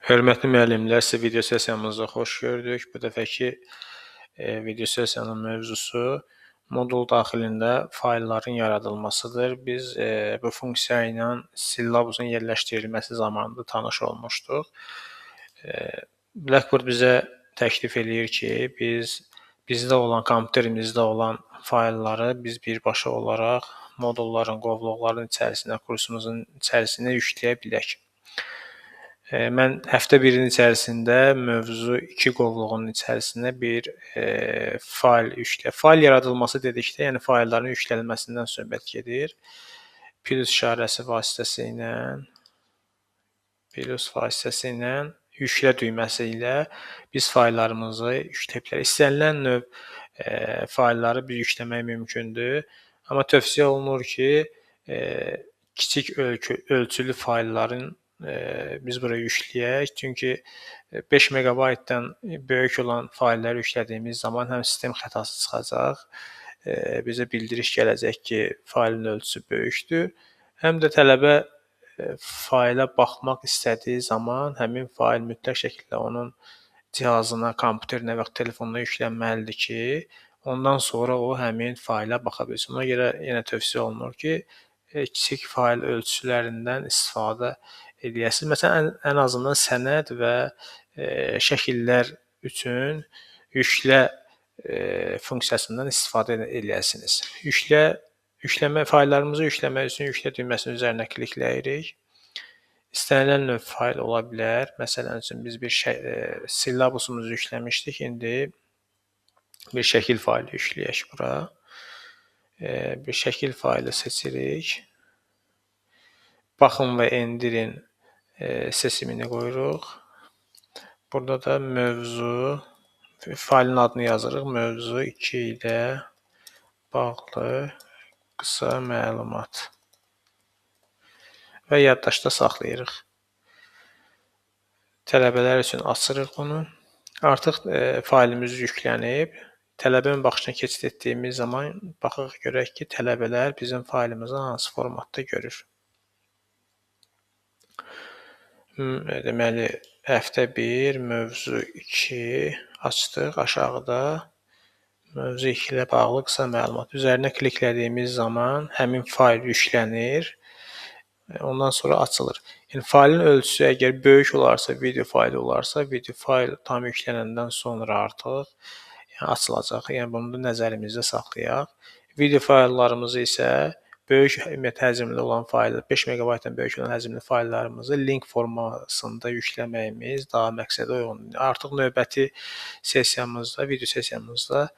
Hörmətli müəllimlər, sizə video sessiyamıza xoş gördük. Bu dəfəki video sessiyanın mövzusu modul daxilində faylların yaradılmasıdır. Biz bu funksiya ilə sillabuzun yerləşdirilməsi zamanında tanış olmuşduq. Blackboard bizə təklif eləyir ki, bizdə olan, kompüterimizdə olan faylları biz birbaşa olaraq modulların, qovluqların içərisinə, kursumuzun içərisinə yükləyə bilək. Mən həftə 1-in içərisində mövzu 2 qovluğunun içərisinə bir fayl yaradılması dedikdə, yəni faylların yüklənilməsindən söhbət gedir. Plus işarəsi vasitəsilə yüklə düyməsi ilə biz fayllarımızı yükləyə bilərik. İstənilən növ faylları biz yükləmək mümkündür. Amma tövsiyə olunur ki, kiçik ölçülü faylların biz bura yükləyək. Çünki 5 megabaytdan böyük olan faylları yüklədiyimiz zaman həm sistem xətası çıxacaq, bizə bildiriş gələcək ki, faylın ölçüsü böyükdür. Həm də tələbə fayla baxmaq istədiyi zaman həmin fayl mütləq şəkildə onun cihazına, kompüterinə və yaxud telefonuna yüklənməlidir ki, ondan sonra o həmin fayla baxa bilsin. Ona görə yenə tövsiyə olunur ki, kiçik fayl ölçülərindən istifadə eləyəsiniz. Məsələn, ən azından sənəd və şəkillər üçün yüklə funksiyasından istifadə eləyəsiniz. Fayllarımızı yükləmək üçün yüklə düyməsinin üzərinə klikləyirik. İstənilən növ fayl ola bilər. Məsələn üçün biz bir sillabusumuzu yükləmişdik. İndi bir şəkil faylı yükləyək bura. Bir şəkil faylı seçirik. Baxın və endirin seçimini qoyuruq. Burada da mövzu, faylın adını yazırıq. Mövzu 2 ilə bağlı qısa məlumat və yaddaşda saxlayırıq. Tələbələr üçün açırıq bunu. Artıq faylımız yüklənib. Tələbənin baxışına keçid etdiyimiz zaman baxaq görək ki, tələbələr bizim faylımızı hansı formatda görür. Deməli, həftə 1, mövzu 2 açdıq. Aşağıda mövzu 2 ilə bağlı qısa məlumat. Üzərinə kliklədiyimiz zaman həmin fayl yüklənir. Ondan sonra açılır. Yəni, faylın ölçüsü əgər böyük olarsa, video faylı olarsa, video fayl tam yüklənəndən sonra artıq açılacaq. Yəni, bunu da nəzərimizdə saxlayaq. Video fayllarımızı isə böyük həcmli olan faylı, 5 megabaytdan böyük olan həcmli fayllarımızı link formasında yükləməyimiz daha məqsədə uyğundur. Artıq növbəti sessiyamızda, video sessiyamızda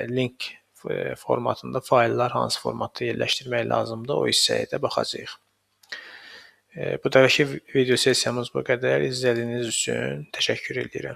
link formatında fayllar hansı formatda yerləşdirmək lazımdır, o hissəyə də baxacağıq. Bu dəfəki video sessiyamız bu qədər. İzlədiyiniz üçün təşəkkür edirəm.